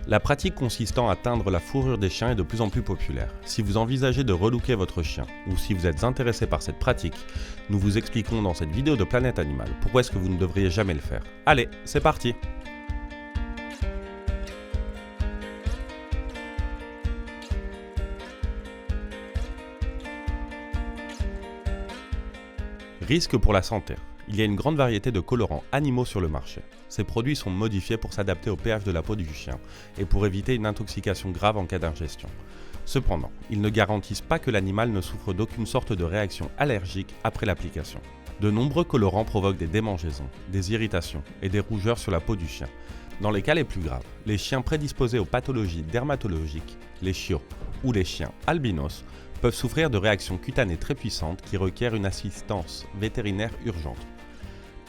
La pratique consistant à teindre la fourrure des chiens est de plus en plus populaire. Si vous envisagez de relooker votre chien, ou si vous êtes intéressé par cette pratique, nous vous expliquons dans cette vidéo de Planète Animal pourquoi est-ce que vous ne devriez jamais le faire. Allez, c'est parti! Risque pour la santé. Il y a une grande variété de colorants animaux sur le marché. Ces produits sont modifiés pour s'adapter au pH de la peau du chien et pour éviter une intoxication grave en cas d'ingestion. Cependant, ils ne garantissent pas que l'animal ne souffre d'aucune sorte de réaction allergique après l'application. De nombreux colorants provoquent des démangeaisons, des irritations et des rougeurs sur la peau du chien. Dans les cas les plus graves, les chiens prédisposés aux pathologies dermatologiques, les chiots ou les chiens albinos, peuvent souffrir de réactions cutanées très puissantes qui requièrent une assistance vétérinaire urgente.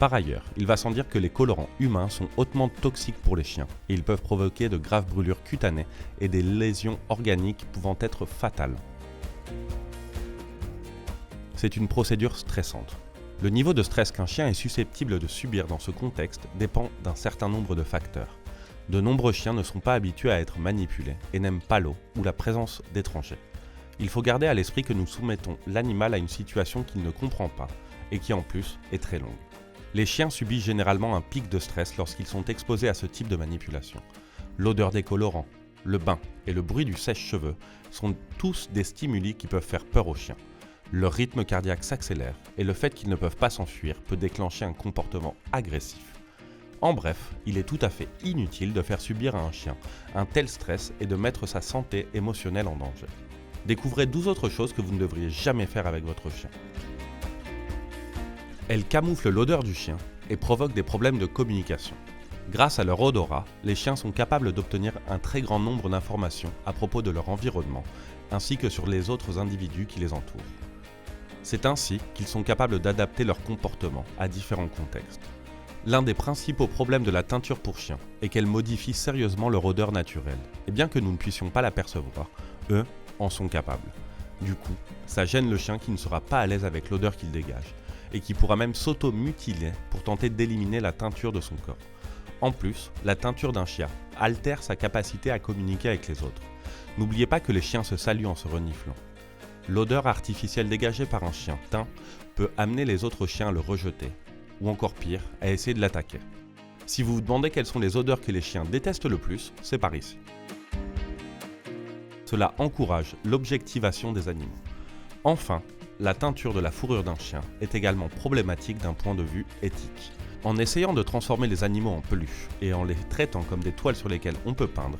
Par ailleurs, il va sans dire que les colorants humains sont hautement toxiques pour les chiens et ils peuvent provoquer de graves brûlures cutanées et des lésions organiques pouvant être fatales. C'est une procédure stressante. Le niveau de stress qu'un chien est susceptible de subir dans ce contexte dépend d'un certain nombre de facteurs. De nombreux chiens ne sont pas habitués à être manipulés et n'aiment pas l'eau ou la présence d'étrangers. Il faut garder à l'esprit que nous soumettons l'animal à une situation qu'il ne comprend pas et qui en plus est très longue. Les chiens subissent généralement un pic de stress lorsqu'ils sont exposés à ce type de manipulation. L'odeur des colorants, le bain et le bruit du sèche-cheveux sont tous des stimuli qui peuvent faire peur aux chiens. Leur rythme cardiaque s'accélère et le fait qu'ils ne peuvent pas s'enfuir peut déclencher un comportement agressif. En bref, il est tout à fait inutile de faire subir à un chien un tel stress et de mettre sa santé émotionnelle en danger. Découvrez 12 autres choses que vous ne devriez jamais faire avec votre chien. Elles camouflent l'odeur du chien et provoquent des problèmes de communication. Grâce à leur odorat, les chiens sont capables d'obtenir un très grand nombre d'informations à propos de leur environnement, ainsi que sur les autres individus qui les entourent. C'est ainsi qu'ils sont capables d'adapter leur comportement à différents contextes. L'un des principaux problèmes de la teinture pour chiens est qu'elle modifie sérieusement leur odeur naturelle, et bien que nous ne puissions pas l'apercevoir, eux en sont capables. Du coup, ça gêne le chien qui ne sera pas à l'aise avec l'odeur qu'il dégage, et qui pourra même s'auto-mutiler pour tenter d'éliminer la teinture de son corps. En plus, la teinture d'un chien altère sa capacité à communiquer avec les autres. N'oubliez pas que les chiens se saluent en se reniflant. L'odeur artificielle dégagée par un chien teint peut amener les autres chiens à le rejeter, ou encore pire, à essayer de l'attaquer. Si vous vous demandez quelles sont les odeurs que les chiens détestent le plus, c'est par ici. Cela encourage l'objectivation des animaux. Enfin, la teinture de la fourrure d'un chien est également problématique d'un point de vue éthique. En essayant de transformer les animaux en peluches et en les traitant comme des toiles sur lesquelles on peut peindre,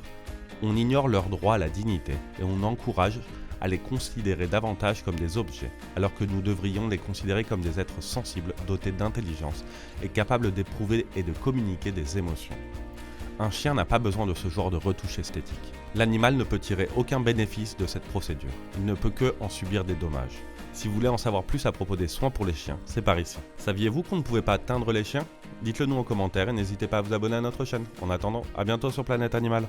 on ignore leur droit à la dignité et on encourage à les considérer davantage comme des objets, alors que nous devrions les considérer comme des êtres sensibles, dotés d'intelligence et capables d'éprouver et de communiquer des émotions. Un chien n'a pas besoin de ce genre de retouche esthétique. L'animal ne peut tirer aucun bénéfice de cette procédure, il ne peut que en subir des dommages. Si vous voulez en savoir plus à propos des soins pour les chiens, c'est par ici. Saviez-vous qu'on ne pouvait pas teindre les chiens ? Dites-le nous en commentaire et n'hésitez pas à vous abonner à notre chaîne. En attendant, à bientôt sur Planète Animal.